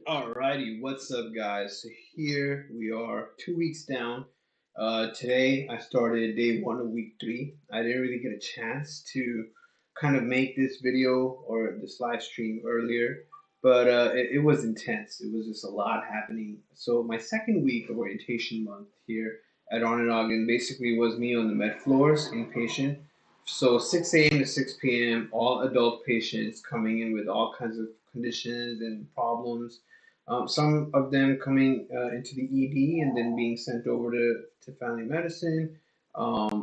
Alrighty, what's up, guys? So here we are, 2 weeks down. Today I started day one of week three. I didn't really get a chance to kind of make this video or this live stream earlier, but it was intense. It was just a lot happening. So my second week of orientation month here at Onondaga basically was me on the med floors, inpatient. So 6 a.m. to 6 p.m., all adult patients coming in with all kinds of conditions and problems, some of them coming into the ED and then being sent over to family medicine.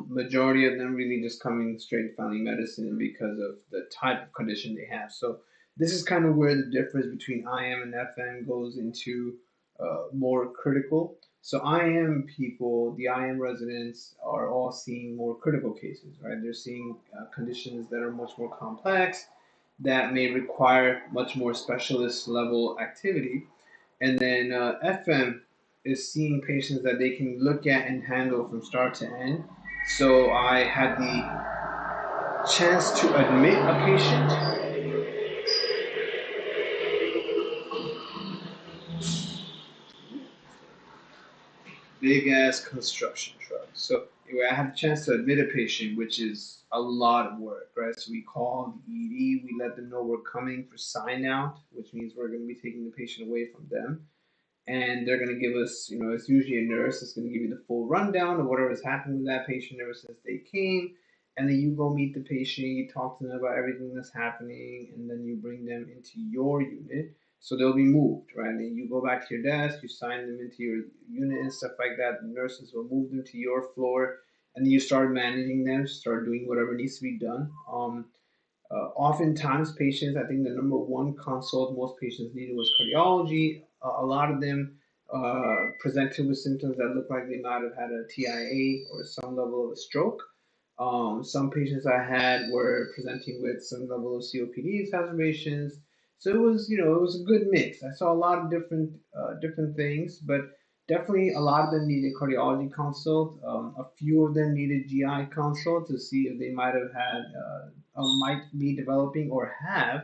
Majority of them really just coming straight to family medicine because of the type of condition they have. So this is kind of where the difference between IM and FM goes into more critical. So IM people, the IM residents are all seeing more critical cases, right? They're seeing conditions that are much more complex, that may require much more specialist level activity. And then FM is seeing patients that they can look at and handle from start to end. So I had the chance to admit a patient. Big ass construction truck. So anyway, I had the chance to admit a patient, which is a lot of work, right? So we call the ED, we let them know we're coming for sign out, which means we're going to be taking the patient away from them. And they're going to give us, it's usually a nurse that's going to give you the full rundown of whatever has happened with that patient ever since they came. And then you go meet the patient, you talk to them about everything that's happening, and then you bring them into your unit. So they'll be moved, right? And then you go back to your desk, you sign them into your unit and stuff like that. The nurses will move them to your floor, and then you start managing them, start doing whatever needs to be done. Oftentimes, patients, I think the number one consult most patients needed was cardiology. A lot of them presented with symptoms that looked like they might have had a TIA or some level of a stroke. Some patients I had were presenting with some level of COPD exacerbations. So it was a good mix. I saw a lot of different things, but definitely a lot of them needed cardiology consult. A few of them needed GI consult to see if they might have had might be developing or have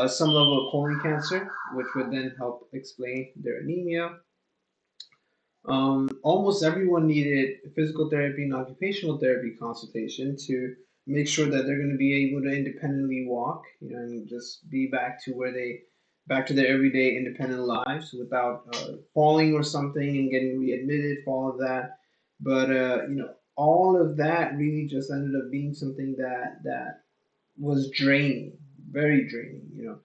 some level of colon cancer, which would then help explain their anemia. Almost everyone needed physical therapy and occupational therapy consultation to make sure that they're going to be able to independently walk, and just be back to their everyday independent lives without falling or something and getting readmitted for all of that. But all of that really just ended up being something that was draining, very draining,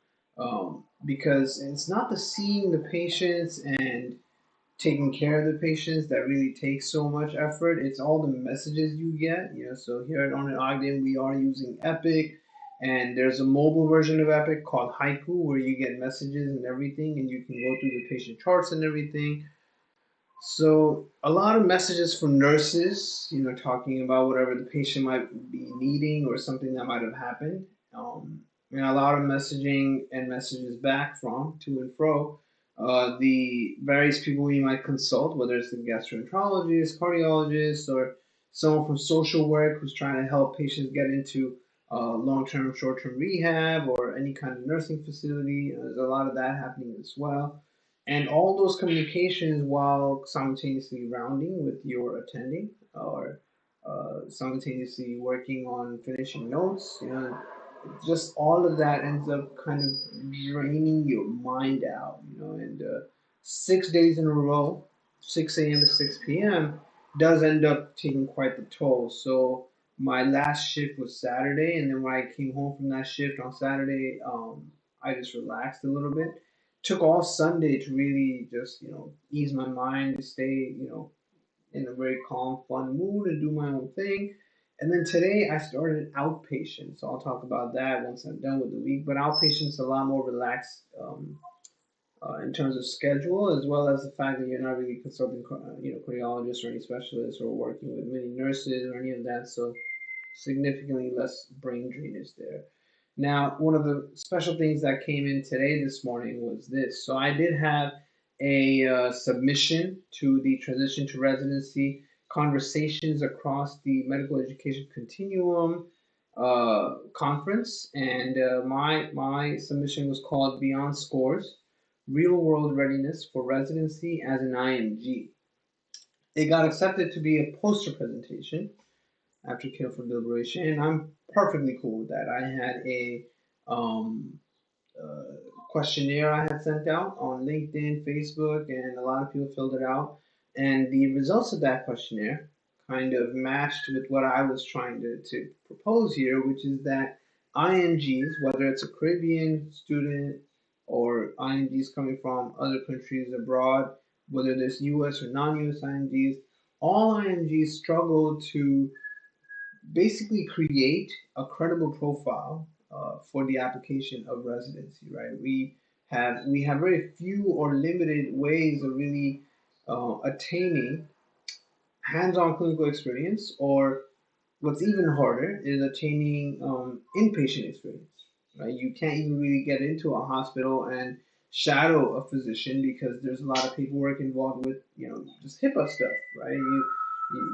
because it's not the seeing the patients and taking care of the patients that really takes so much effort. It's all the messages you get. So here at On Ogden, we are using Epic, and there's a mobile version of Epic called Haiku where you get messages and everything, and you can go through the patient charts and everything. So a lot of messages from nurses, talking about whatever the patient might be needing or something that might have happened. And a lot of messaging and messages back from to and fro the various people you might consult, whether it's the gastroenterologist, cardiologist, or someone from social work who's trying to help patients get into long-term, short-term rehab or any kind of nursing facility. There's a lot of that happening as well. And all those communications while simultaneously rounding with your attending or simultaneously working on finishing notes, just all of that ends up kind of draining your mind out, and 6 days in a row, 6 a.m. to 6 p.m., does end up taking quite the toll. So my last shift was Saturday, and then when I came home from that shift on Saturday, I just relaxed a little bit. Took all Sunday to really just, ease my mind, to stay, in a very calm, fun mood and do my own thing. And then today I started outpatient, so I'll talk about that once I'm done with the week. But outpatient's a lot more relaxed in terms of schedule, as well as the fact that you're not really consulting, cardiologists or any specialists or working with many nurses or any of that. So significantly less brain drainage there. Now, one of the special things that came in today this morning was this. So I did have a submission to the Transition to Residency Conversations Across the Medical Education Continuum conference, and my submission was called Beyond Scores: Real World Readiness for Residency as an IMG. It got accepted to be a poster presentation after careful deliberation, and I'm perfectly cool with that. I had a um, uh, questionnaire I had sent out on LinkedIn, Facebook, and a lot of people filled it out. And the results of that questionnaire kind of matched with what I was trying to propose here, which is that IMGs, whether it's a Caribbean student or IMGs coming from other countries abroad, whether there's US or non US IMGs, all IMGs struggle to basically create a credible profile for the application of residency, right? We have very few or limited ways of really attaining hands-on clinical experience, or what's even harder is attaining inpatient experience, right? You can't even really get into a hospital and shadow a physician because there's a lot of paperwork involved with, just HIPAA stuff, right?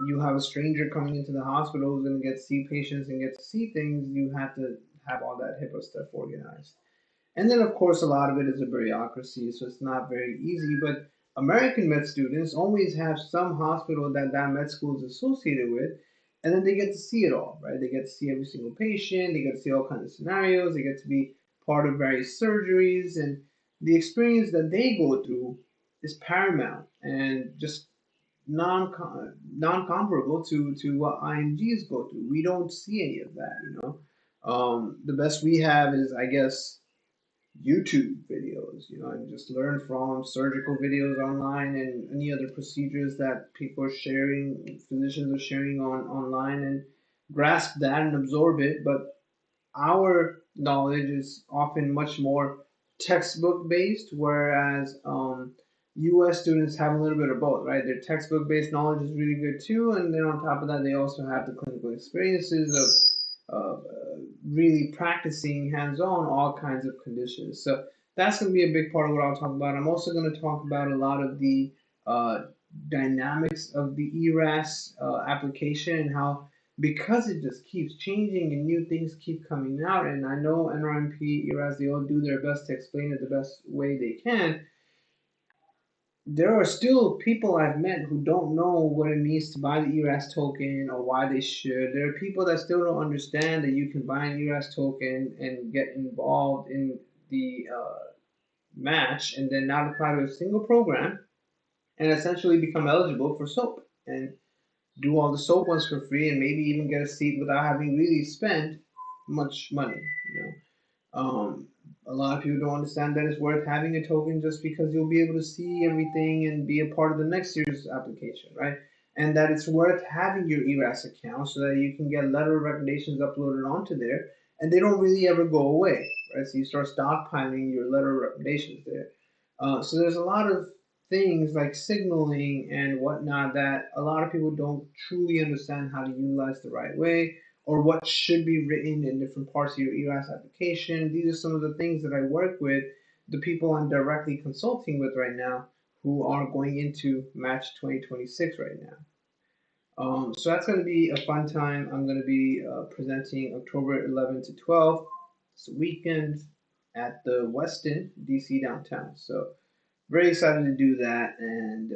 You have a stranger coming into the hospital who's going to get to see patients and get to see things. You have to have all that HIPAA stuff organized. And then, of course, a lot of it is a bureaucracy, so it's not very easy. But American med students always have some hospital that med school is associated with, and then they get to see it all, right? They get to see every single patient, they get to see all kinds of scenarios, they get to be part of various surgeries, and the experience that they go through is paramount and just non comparable to what IMGs go through. We don't see any of that. The best we have is, I guess, YouTube videos, and just learn from surgical videos online and any other procedures that people are sharing, physicians are sharing online, and grasp that and absorb it. But our knowledge is often much more textbook based, whereas US students have a little bit of both, right? Their textbook based knowledge is really good too, and then on top of that, they also have the clinical experiences of really practicing hands on all kinds of conditions. So that's going to be a big part of what I'll talk about. I'm also going to talk about a lot of the uh, dynamics of the ERAS application and how, because it just keeps changing and new things keep coming out, and I know NRMP, ERAS, they all do their best to explain it the best way they can. There are still people I've met who don't know what it means to buy the ERAS token or why they should. There are people that still don't understand that you can buy an ERAS token and get involved in the match and then not apply to a single program and essentially become eligible for SOAP and do all the SOAP ones for free and maybe even get a seat without having really spent much money. You know, a lot of people don't understand that it's worth having a token just because you'll be able to see everything and be a part of the next year's application, right? And that it's worth having your ERAS account so that you can get letter of recommendations uploaded onto there, and they don't really ever go away, right? So you start stockpiling your letter of recommendations there. So there's a lot of things like signaling and whatnot that a lot of people don't truly understand how to utilize the right way, or what should be written in different parts of your ERAS application. These are some of the things that I work with the people I'm directly consulting with right now who are going into Match 2026 right now. So that's going to be a fun time. I'm going to be presenting October 11th to 12th. It's a weekend at the Westin, DC downtown. So very excited to do that and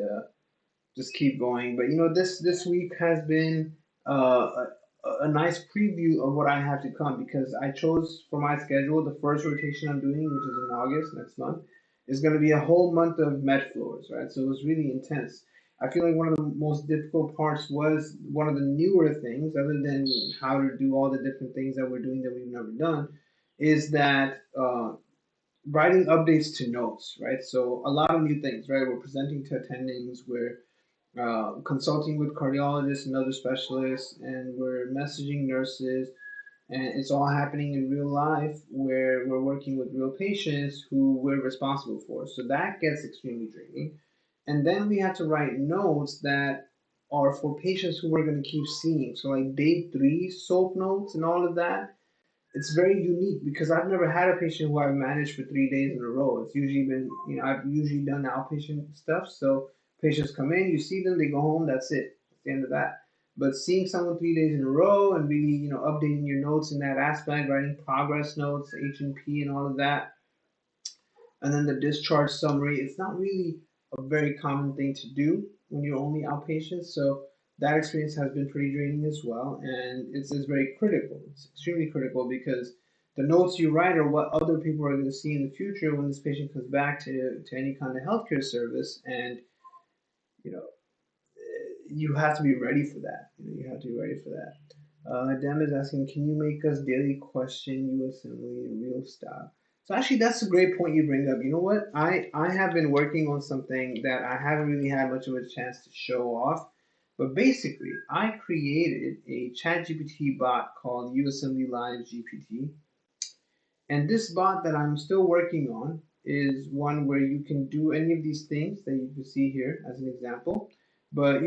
just keep going. But this week has been a nice preview of what I have to come, because I chose for my schedule the first rotation I'm doing, which is in August next month, is going to be a whole month of med floors, right? So it was really intense. I feel like one of the most difficult parts was one of the newer things, other than how to do all the different things that we're doing that we've never done, is that writing updates to notes, right? So a lot of new things, right? We're presenting to attendings, we're consulting with cardiologists and other specialists, and we're messaging nurses, and it's all happening in real life where we're working with real patients who we're responsible for. So that gets extremely draining. And then we have to write notes that are for patients who we're going to keep seeing. So like day three soap notes and all of that, it's very unique because I've never had a patient who I've managed for 3 days in a row. It's usually been, I've usually done outpatient stuff. So patients come in, you see them, they go home, that's it. It's the end of that. But seeing someone 3 days in a row and really, updating your notes in that aspect, writing progress notes, H&P and all of that, And then the discharge summary, it's not really a very common thing to do when you're only outpatient. So that experience has been pretty draining as well. And it's very critical. It's extremely critical because the notes you write are what other people are going to see in the future when this patient comes back to any kind of healthcare service. And, you know, you have to be ready for that. You have to be ready for that. Dem is asking, can you make us daily question USMLE in real style? So actually, that's a great point you bring up. You know what? I have been working on something that I haven't really had much of a chance to show off. But basically, I created a ChatGPT bot called USMLE Live GPT. And this bot that I'm still working on is one where you can do any of these things that you can see here as an example. But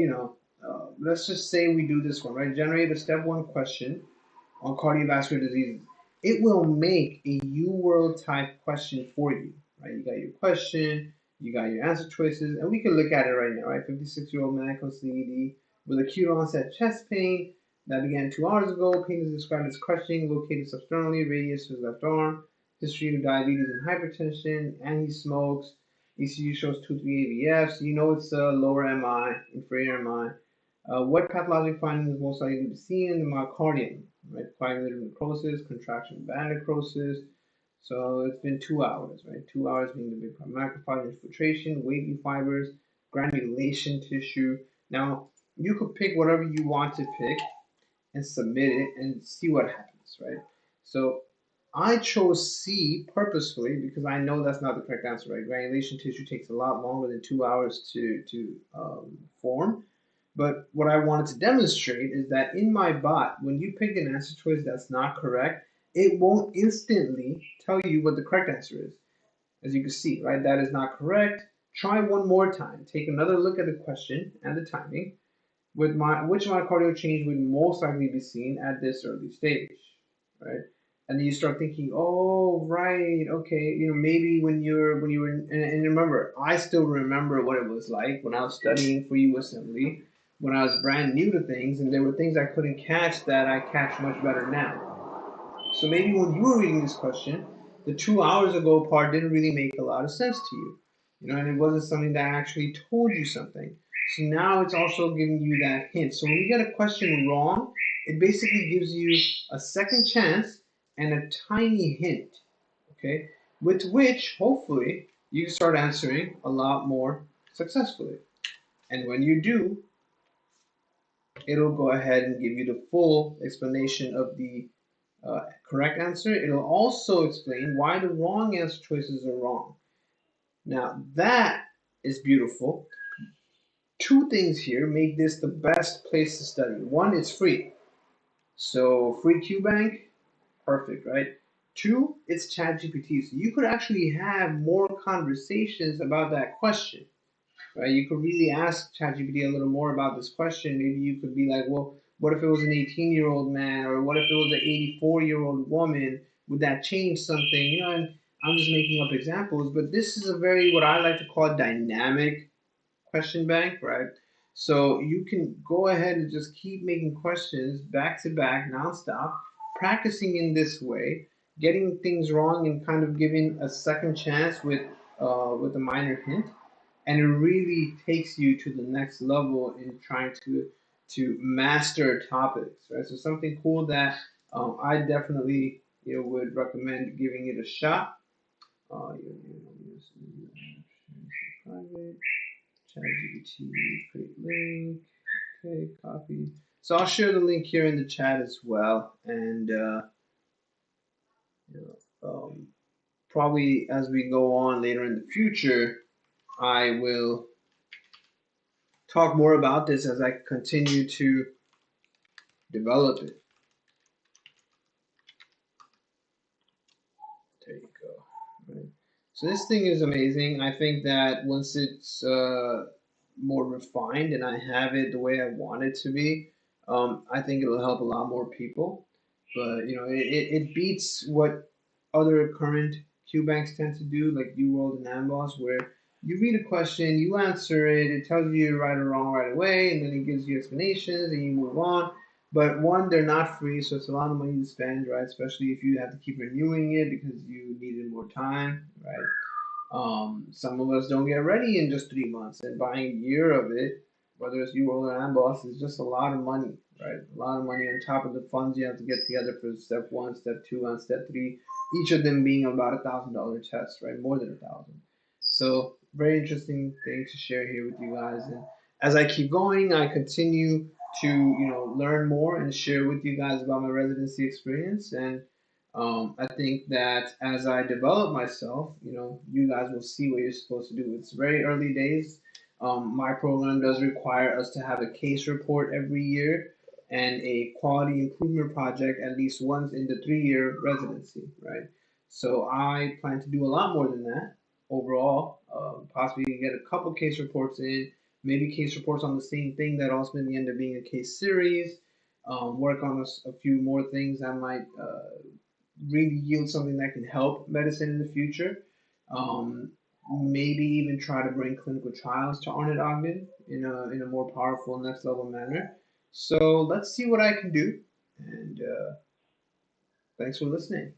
let's just say we do this one, right? Generate a step one question on cardiovascular diseases. It will make a UWorld type question for you, right? You got your question, you got your answer choices, and we can look at it right now, right? 56-year-old man comes to ED with acute onset chest pain that began 2 hours ago. Pain is described as crushing, located substernally, radius to his left arm. History of diabetes and hypertension, and he smokes. ECG shows 2-3 AVFs. You know it's a lower MI, inferior MI. What pathologic findings is most likely to be seen in the myocardium? Right, coagulative necrosis, contraction band necrosis. So it's been 2 hours, right? 2 hours being the big part. Macrophage infiltration, wavy fibers, granulation tissue. Now you could pick whatever you want to pick and submit it and see what happens, right? So I chose C purposefully because I know that's not the correct answer, right? Granulation tissue takes a lot longer than 2 hours to form. But what I wanted to demonstrate is that in my bot, when you pick an answer choice that's not correct, it won't instantly tell you what the correct answer is. As you can see, right, that is not correct. Try one more time. Take another look at the question and the timing. Which myocardial change would most likely be seen at this early stage, right? And then you start thinking, oh, right, okay, maybe when you were, and remember, I still remember what it was like when I was studying for USMLE, when I was brand new to things, and there were things I couldn't catch that I catch much better now. So maybe when you were reading this question, the 2 hours ago part didn't really make a lot of sense to you, and it wasn't something that actually told you something. So now it's also giving you that hint. So when you get a question wrong, it basically gives you a second chance and a tiny hint, okay, with which hopefully you can start answering a lot more successfully. And when you do, it'll go ahead and give you the full explanation of the correct answer. It'll also explain why the wrong answer choices are wrong. Now that is beautiful. Two things here make this the best place to study. One, it's free. So free QBank, perfect, right? Two, it's ChatGPT. So you could actually have more conversations about that question, right? You could really ask ChatGPT a little more about this question. Maybe you could be like, well, what if it was an 18-year-old man, or what if it was an 84-year-old woman? Would that change something? And I'm just making up examples, but this is a very, what I like to call, dynamic question bank, right? So you can go ahead and just keep making questions back to back, nonstop, practicing in this way, getting things wrong and kind of giving a second chance with a minor hint, and it really takes you to the next level in trying to master topics, right? So something cool that I definitely would recommend giving it a shot. Private. ChatGPT, create link. Okay, copy. So I'll share the link here in the chat as well, and probably as we go on later in the future, I will talk more about this as I continue to develop it. There you go. Right. So this thing is amazing. I think that once it's more refined and I have it the way I want it to be, I think it'll help a lot more people. But it beats what other current Q banks tend to do, like UWorld and AMBOSS, where you read a question, you answer it, it tells you right or wrong right away, and then it gives you explanations, and you move on. But one, they're not free, so it's a lot of money to spend, right? Especially if you have to keep renewing it because you needed more time, right? Some of us don't get ready in just 3 months, and buying a year of it, whether it's you or AMBOSS, is just a lot of money, right? A lot of money on top of the funds you have to get together for step one, step two, and step three. Each of them being about $1,000 test, right? More than 1,000. So very interesting thing to share here with you guys. And as I keep going, I continue to learn more and share with you guys about my residency experience. And I think that as I develop myself, you guys will see what you're supposed to do. It's very early days. My program does require us to have a case report every year and a quality improvement project at least once in the 3-year residency, right? So I plan to do a lot more than that overall. Possibly get a couple case reports in, maybe case reports on the same thing that ultimately end up being a case series. Work on a few more things that might really yield something that can help medicine in the future. Um, Maybe even try to bring clinical trials to Arnold Ogden in a more powerful next level manner. So let's see what I can do. And thanks for listening.